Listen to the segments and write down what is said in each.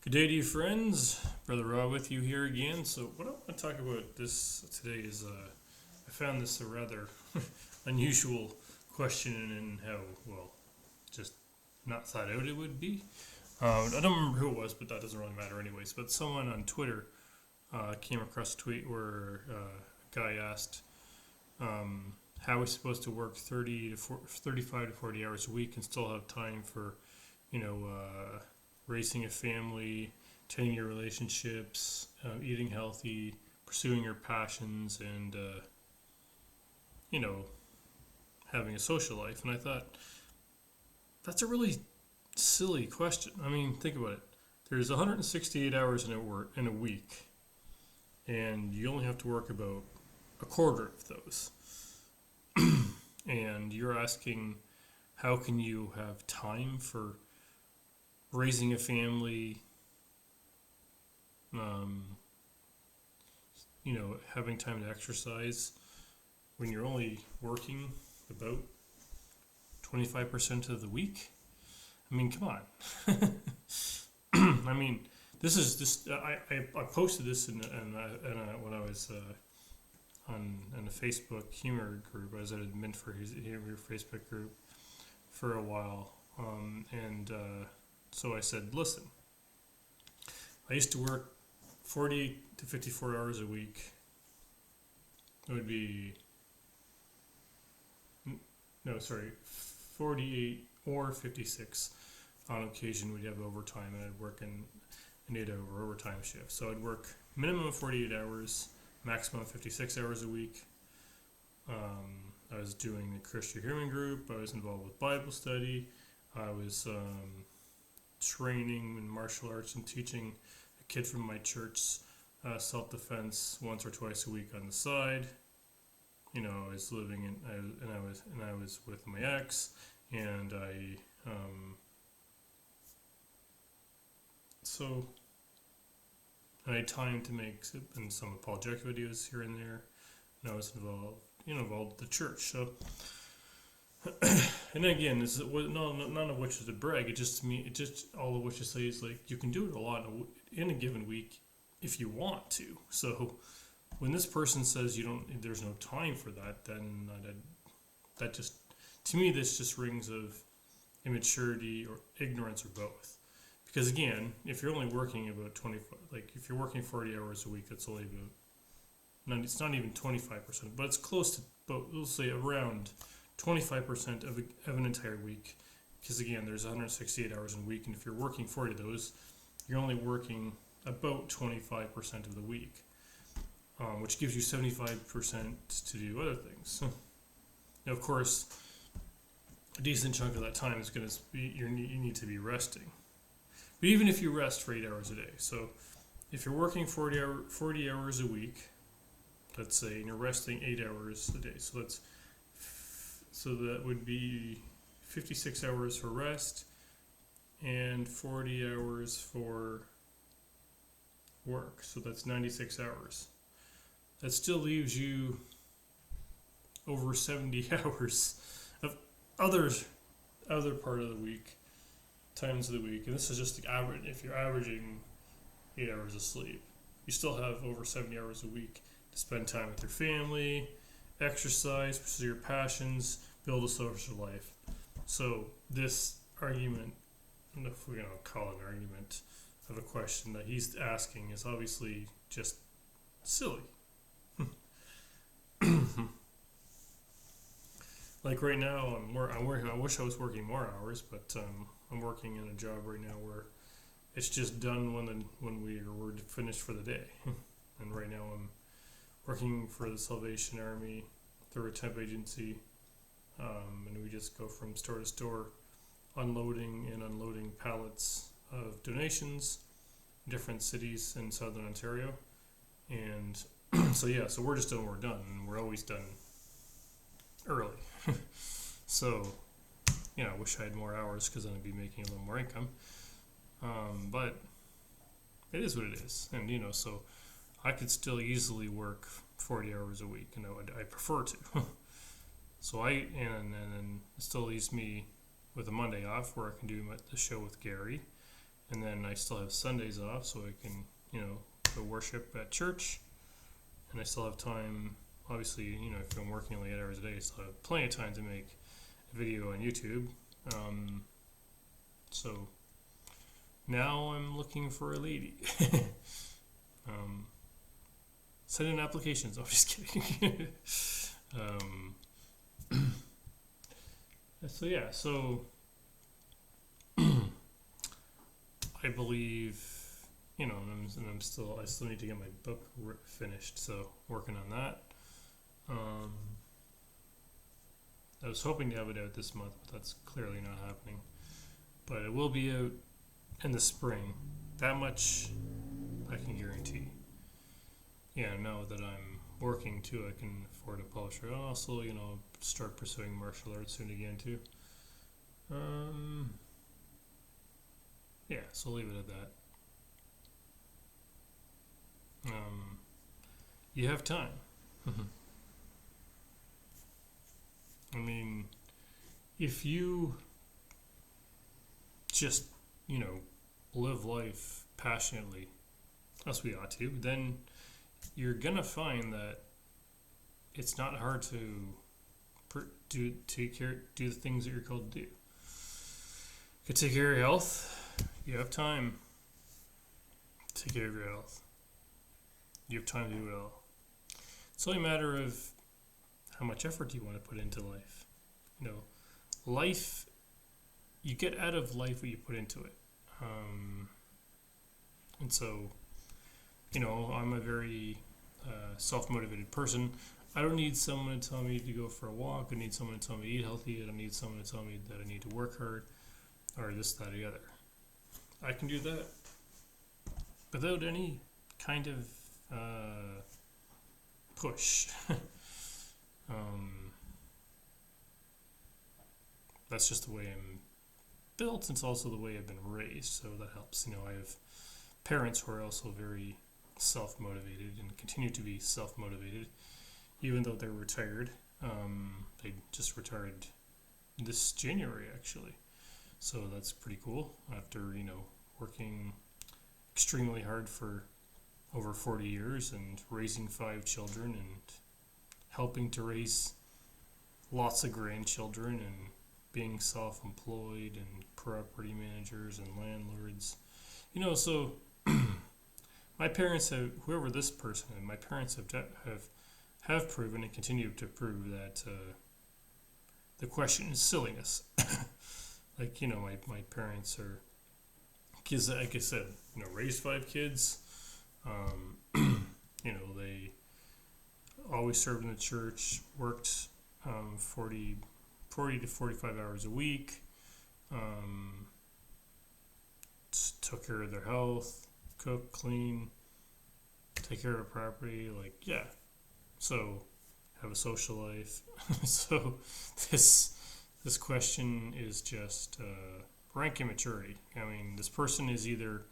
Good day to you, friends. Brother Rob with you here again. So, what I want to talk about this today is I found this a rather unusual question and how, well, just not thought out it would be. I don't remember who it was, but that doesn't really matter, anyways. But someone on Twitter came across a tweet where a guy asked how he's supposed to work 35 to 40 hours a week and still have time for, raising a family, tending your relationships, eating healthy, pursuing your passions, and you know, having a social life. And I thought that's a really silly question. I mean, think about it. There's 168 hours in a week, and you only have to work about a quarter of those. And you're asking, how can you have time for raising a family, um, having time to exercise when you're only working about 25% of the week? I mean, come on. I mean, this is just, I posted this when I was on a Facebook humor group. I was an admin for his humor Facebook group for a while. So I said, listen, I used to work 40 to 54 hours a week. It would be, no, sorry, 48 or 56. On occasion, we'd have overtime, and I'd work in an 8-hour overtime shift. So I'd work minimum of 48 hours, maximum of 56 hours a week. I was doing the Christian Human Group. I was involved with Bible study. I was training in martial arts and teaching a kid from my church self-defense once or twice a week on the side. I was living I was with my ex, and so I had time to make some apologetic videos here and there, and I was involved with the church. So, and again, this is none of which is a brag. It just all of which to say is, like, you can do it a lot in a given week if you want to. So when this person says there's no time for that, then that just, to me, this just rings of immaturity or ignorance or both. Because again, if you're only working about if you're working 40 hours a week, that's only about, it's not even 25%, but it's close to, but we'll say around 25% of an entire week. Because again, there's 168 hours in a week, and if you're working 40 of those, you're only working about 25% of the week, which gives you 75% to do other things. Now, of course, a decent chunk of that time is going to be you need to be resting. But even if you rest for 8 hours a day, so if you're working 40 hours a week, let's say, and you're resting 8 hours a day, so that would be 56 hours for rest and 40 hours for work. So that's 96 hours. That still leaves you over 70 hours of other part of the week, times of the week. And this is just the average. If you're averaging 8 hours of sleep, you still have over 70 hours a week to spend time with your family, exercise, pursue your passions, build a social life. So this argument, if we're going to call it an argument of a question that he's asking, is obviously just silly. Like right now, I wish I was working more hours, but I'm working in a job right now where it's just done when we're finished for the day. And right now I'm working for the Salvation Army through a temp agency, and we just go from store to store, unloading and unloading pallets of donations in different cities in southern Ontario. And so we're just done when we're done, and we're always done early. So, I wish I had more hours, because then I'd be making a little more income. But it is what it is, and so I could still easily work 40 hours a week, and I prefer to. So and then it still leaves me with a Monday off where I can do the show with Gary, and then I still have Sundays off, so I can, go worship at church, and I still have time. Obviously, if I'm working only 8 hours a day, I still have plenty of time to make a video on YouTube. So now I'm looking for a lady. Send in applications. I'm just kidding. So yeah, so I believe, and I still need to get my book finished. So working on that. I was hoping to have it out this month, but that's clearly not happening. But it will be out in the spring. That much I can guarantee. Yeah, now that I'm working too, I can afford a publisher. I'll also, start pursuing martial arts soon again too. Yeah, so leave it at that. You have time. I mean, if you just, live life passionately, as we ought to, then you're gonna find that it's not hard to do the things that you're called to do. You can take care of your health. You have time. Take care of your health. You have time to do it all. It's only a matter of how much effort you want to put into life. Life, you get out of life what you put into it. And so, I'm a very self-motivated person. I don't need someone to tell me to go for a walk. I need someone to tell me to eat healthy. I don't need someone to tell me that I need to work hard or this, that, or the other. I can do that without any kind of push. That's just the way I'm built. It's also the way I've been raised, so that helps. I have parents who are also very self-motivated and continue to be self-motivated, even though they're retired. They just retired this January, actually. So that's pretty cool. After, working extremely hard for over 40 years and raising 5 children and helping to raise lots of grandchildren and being self-employed and property managers and landlords. So my parents have, whoever this person is, my parents have proven and continue to prove that the question is silliness. My parents are, kids, like I said, raised 5 kids. They always served in the church, worked 40 to 45 hours a week, took care of their health, cook, clean, take care of property, so have a social life. So this question is just rank immaturity. I mean, this person is either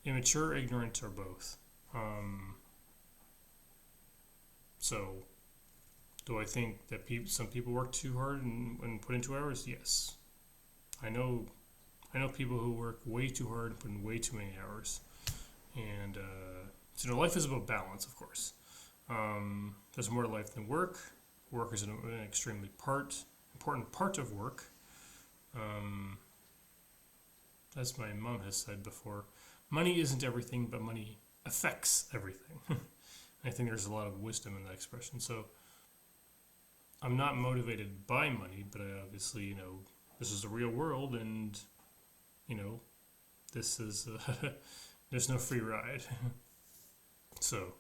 immature, ignorant, or both. So do I think that some people work too hard and put in 2 hours? Yes. I know people who work way too hard and put in way too many hours. And life is about balance, of course. There's more to life than work. Work is an extremely important part of work. As my mom has said before, money isn't everything, but money affects everything. I think there's a lot of wisdom in that expression. So I'm not motivated by money, but I obviously, this is the real world, and, this is, there's no free ride. So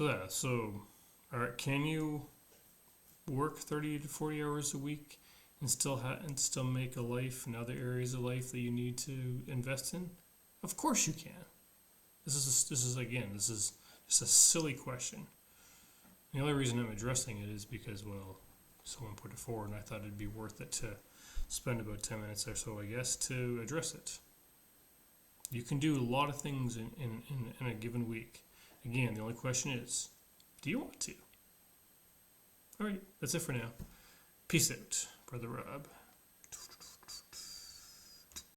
all right, can you work 30 to 40 hours a week and still make a life in other areas of life that you need to invest in? Of course you can. This is just a silly question. The only reason I'm addressing it is because, someone put it forward, and I thought it'd be worth it to spend about 10 minutes or so, I guess, to address it. You can do a lot of things in a given week. Again, the only question is, do you want to? All right, that's it for now. Peace out, Brother Rob.